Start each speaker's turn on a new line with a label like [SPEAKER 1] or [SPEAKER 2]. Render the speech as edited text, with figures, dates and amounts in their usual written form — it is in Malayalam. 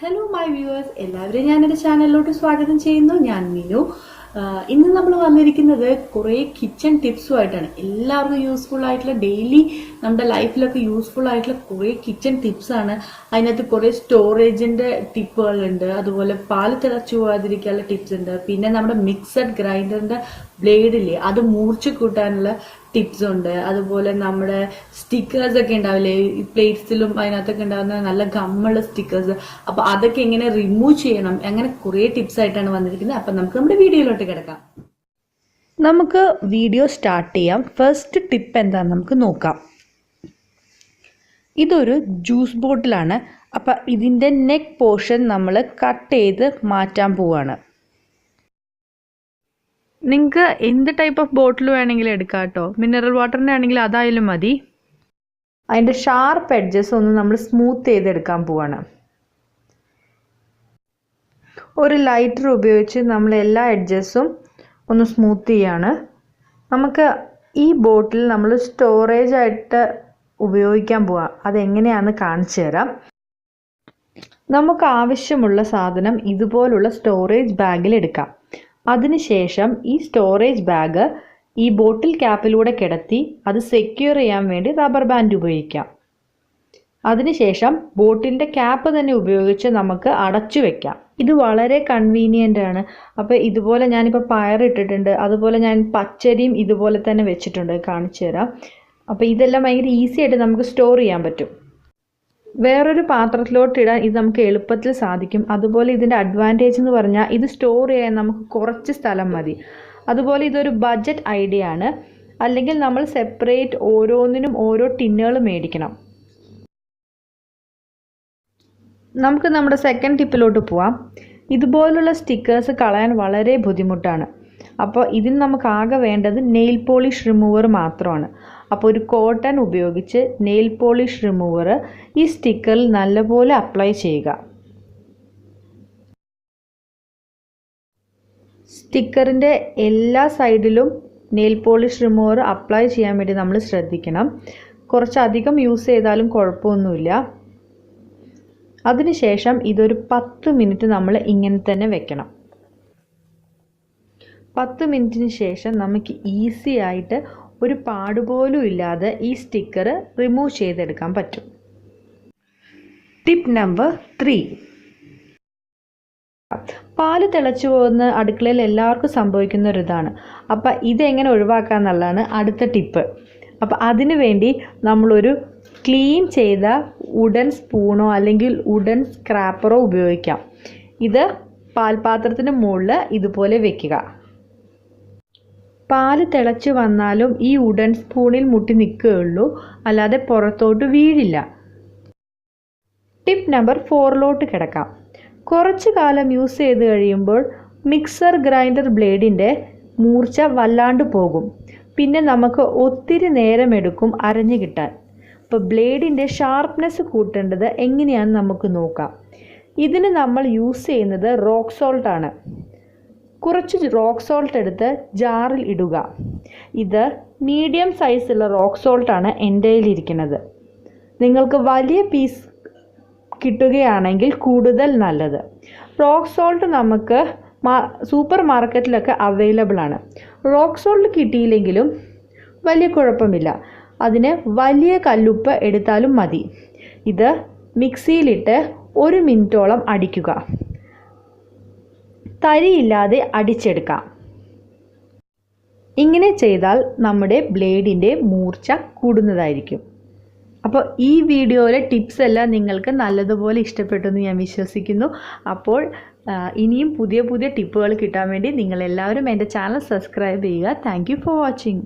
[SPEAKER 1] ഹലോ മൈ വ്യൂവേഴ്സ്, എല്ലാവരെയും ഞാൻ എൻ്റെ ചാനലിലോട്ട് സ്വാഗതം ചെയ്യുന്നു. ഞാൻ മീനു. ഇന്ന് നമ്മൾ വന്നിരിക്കുന്നത് കുറേ കിച്ചൺ ടിപ്സുമായിട്ടാണ്. എല്ലാവർക്കും യൂസ്ഫുൾ ആയിട്ടുള്ള, ഡെയിലി നമ്മുടെ ലൈഫിലൊക്കെ യൂസ്ഫുൾ ആയിട്ടുള്ള കുറേ കിച്ചൺ ടിപ്സാണ്. അതിനകത്ത് കുറേ സ്റ്റോറേജിൻ്റെ ടിപ്പുകളുണ്ട്, അതുപോലെ പാല് തിളച്ചു പോകാതിരിക്കാനുള്ള ടിപ്സ് ഉണ്ട്, പിന്നെ നമ്മുടെ മിക്സഡ് ഗ്രൈൻഡറിൻ്റെ ബ്ലേഡില്ലേ അത് മൂർച്ച കൂട്ടാനുള്ള ടിപ്സ് ഉണ്ട്, അതുപോലെ നമ്മുടെ സ്റ്റിക്കേഴ്സ് ഒക്കെ ഉണ്ടാവില്ലേ ഈ പ്ലേറ്റ്സിലും അതിനകത്തൊക്കെ ഉണ്ടാകുന്ന നല്ല ഗമ്മുള്ള സ്റ്റിക്കേഴ്സ്, അപ്പൊ അതൊക്കെ എങ്ങനെ റിമൂവ് ചെയ്യണം, അങ്ങനെ കുറേ ടിപ്സ് ആയിട്ടാണ് വന്നിരിക്കുന്നത്. അപ്പൊ നമുക്ക് നമ്മുടെ വീഡിയോയിലോട്ട് കിടക്കാം. നമുക്ക് വീഡിയോ സ്റ്റാർട്ട് ചെയ്യാം. ഫസ്റ്റ് ടിപ്പ് എന്താണെന്ന് നമുക്ക് നോക്കാം. ഇതൊരു ജ്യൂസ് ബോട്ടിലാണ്. അപ്പം ഇതിൻ്റെ നെക്ക് പോർഷൻ നമ്മൾ കട്ട് ചെയ്ത് മാറ്റാൻ പോവാണ്. നിങ്ങൾക്ക് എന്ത് ടൈപ്പ് ഓഫ് ബോട്ടിൽ വേണമെങ്കിലും എടുക്കാം കേട്ടോ. മിനറൽ വാട്ടറിൻ്റെ ആണെങ്കിൽ അതായാലും മതി. അതിൻ്റെ ഷാർപ്പ് എഡ്ജസ് ഒന്ന് നമ്മൾ സ്മൂത്ത് ചെയ്തെടുക്കാൻ പോവാണ്. ഒരു ലൈറ്റർ ഉപയോഗിച്ച് നമ്മൾ എല്ലാ എഡ്ജസും ഒന്ന് സ്മൂത്ത് ചെയ്യാണ്. നമുക്ക് ഈ ബോട്ടിൽ നമ്മൾ സ്റ്റോറേജ് ആയിട്ട് ഉപയോഗിക്കാൻ പോവാം. അതെങ്ങനെയാണെന്ന് കാണിച്ചു തരാം. നമുക്ക് ആവശ്യമുള്ള സാധനം ഇതുപോലുള്ള സ്റ്റോറേജ് ബാഗിൽ എടുക്കാം. അതിനുശേഷം ഈ സ്റ്റോറേജ് ബാഗ് ഈ ബോട്ടിൽ ക്യാപ്പിലൂടെ കിടത്തി അത് സെക്യൂർ ചെയ്യാൻ വേണ്ടി റബ്ബർ ബാൻഡ് ഉപയോഗിക്കാം. അതിനുശേഷം ബോട്ടിൻ്റെ ക്യാപ്പ് തന്നെ ഉപയോഗിച്ച് നമുക്ക് അടച്ചു വെക്കാം. ഇത് വളരെ കൺവീനിയൻ്റ് ആണ്. അപ്പോൾ ഇതുപോലെ ഞാനിപ്പോൾ പയറിട്ടിട്ടുണ്ട്, അതുപോലെ ഞാൻ പച്ചരിയും ഇതുപോലെ തന്നെ വെച്ചിട്ടുണ്ട്, കാണിച്ചു തരാം. അപ്പോൾ ഇതെല്ലാം ഭയങ്കര ഈസി ആയിട്ട് നമുക്ക് സ്റ്റോർ ചെയ്യാൻ പറ്റും. വേറൊരു പാത്രത്തിലോട്ട് ഇടാൻ ഇത് നമുക്ക് എളുപ്പത്തിൽ സാധിക്കും. അതുപോലെ ഇതിൻ്റെ അഡ്വാൻറ്റേജ് എന്ന് പറഞ്ഞാൽ ഇത് സ്റ്റോർ ചെയ്യാൻ നമുക്ക് കുറച്ച് സ്ഥലം മതി. അതുപോലെ ഇതൊരു ബഡ്ജറ്റ് ഐഡിയ ആണ്. അല്ലെങ്കിൽ നമ്മൾ സെപ്പറേറ്റ് ഓരോന്നിനും ഓരോ ടിന്നുകൾ മേടിക്കണം. നമുക്ക് നമ്മുടെ സെക്കൻഡ് ടിപ്പിലോട്ട് പോവാം. ഇതുപോലുള്ള സ്റ്റിക്കേഴ്സ് കളയാൻ വളരെ ബുദ്ധിമുട്ടാണ്. അപ്പോൾ ഇതിന് നമുക്ക് ആകെ വേണ്ടത് നെയിൽ പോളിഷ് റിമൂവർ മാത്രമാണ്. അപ്പോൾ ഒരു കോട്ടൺ ഉപയോഗിച്ച് നെയിൽ പോളിഷ് റിമൂവർ ഈ സ്റ്റിക്കറിൽ നല്ലപോലെ അപ്ലൈ ചെയ്യുക. സ്റ്റിക്കറിൻ്റെ എല്ലാ സൈഡിലും നെയിൽ പോളിഷ് റിമൂവർ അപ്ലൈ ചെയ്യാൻ വേണ്ടി നമ്മൾ ശ്രദ്ധിക്കണം. കുറച്ചധികം യൂസ് ചെയ്താലും കുഴപ്പമൊന്നുമില്ല. അതിനുശേഷം ഇതൊരു 10 മിനിറ്റ് നമ്മൾ ഇങ്ങനെ തന്നെ വെക്കണം. 10 മിനിറ്റിന് ശേഷം നമുക്ക് ഈസി ആയിട്ട് ഒരു പാടുപോലും ഇല്ലാതെ ഈ സ്റ്റിക്കർ റിമൂവ് ചെയ്തെടുക്കാൻ പറ്റും. Tip number 3. പാല് തിളച്ചു പോകുന്ന അടുക്കളയിൽ എല്ലാവർക്കും സംഭവിക്കുന്ന ഒരു ഇതാണ്. അപ്പം ഇതെങ്ങനെ ഒഴിവാക്കുക എന്നുള്ളതാണ് അടുത്ത ടിപ്പ്. അപ്പം അതിനു വേണ്ടി നമ്മളൊരു ക്ലീൻ ചെയ്ത വുഡൻ സ്പൂണോ അല്ലെങ്കിൽ വുഡൻ സ്ക്രാപ്പറോ ഉപയോഗിക്കാം. ഇത് പാൽപാത്രത്തിന് മുകളിൽ ഇതുപോലെ വെക്കുക. പാല് തിളച്ച് വന്നാലും ഈ വുഡൻ സ്പൂണിൽ മുട്ടി നിൽക്കുകയുള്ളൂ, അല്ലാതെ പുറത്തോട്ട് വീഴില്ല. ടിപ്പ് നമ്പർ 4ലോട്ട് കിടക്കാം. കുറച്ച് കാലം യൂസ് ചെയ്ത് കഴിയുമ്പോൾ മിക്സർ ഗ്രൈൻഡർ ബ്ലേഡിൻ്റെ മൂർച്ച വല്ലാണ്ട് പോകും. പിന്നെ നമുക്ക് ഒത്തിരി നേരമെടുക്കും അരഞ്ഞു കിട്ടാൻ. അപ്പോൾ ബ്ലേഡിൻ്റെ ഷാർപ്നെസ് കൂട്ടേണ്ടത് എങ്ങനെയാണെന്ന് നമുക്ക് നോക്കാം. ഇതിന് നമ്മൾ യൂസ് ചെയ്യുന്നത് റോക്ക് സോൾട്ട് ആണ്. കുറച്ച് റോക്ക് സോൾട്ട് എടുത്ത് ജാറിൽ ഇടുക. ഇത് മീഡിയം സൈസുള്ള റോക്ക് സോൾട്ടാണ് എൻ്റെ കയ്യിലിരിക്കുന്നത്. നിങ്ങൾക്ക് വലിയ പീസ് കിട്ടുകയാണെങ്കിൽ കൂടുതൽ നല്ലത്. റോക്ക് സോൾട്ട് നമുക്ക് സൂപ്പർ മാർക്കറ്റിലൊക്കെ അവൈലബിൾ ആണ്. റോക്ക് സോൾട്ട് കിട്ടിയില്ലെങ്കിലും വലിയ കുഴപ്പമില്ല. അതിന് വലിയ കല്ലുപ്പ് എടുത്താലും മതി. ഇത് മിക്സിയിലിട്ട് 1 മിനിറ്റോളം അടിക്കുക. തരിയില്ലാതെ അടിച്ചെടുക്കാം. ഇങ്ങനെ ചെയ്താൽ നമ്മുടെ ബ്ലേഡിൻ്റെ മൂർച്ച കൂടുന്നതായിരിക്കും. അപ്പോൾ ഈ വീഡിയോയിലെ ടിപ്സ് എല്ലാം നിങ്ങൾക്ക് നല്ലതുപോലെ ഇഷ്ടപ്പെട്ടെന്ന് ഞാൻ വിശ്വസിക്കുന്നു. അപ്പോൾ ഇനിയും പുതിയ പുതിയ ടിപ്പുകൾ കിട്ടാൻ വേണ്ടി നിങ്ങളെല്ലാവരും എൻ്റെ ചാനൽ സബ്സ്ക്രൈബ് ചെയ്യുക. Thank you for watching.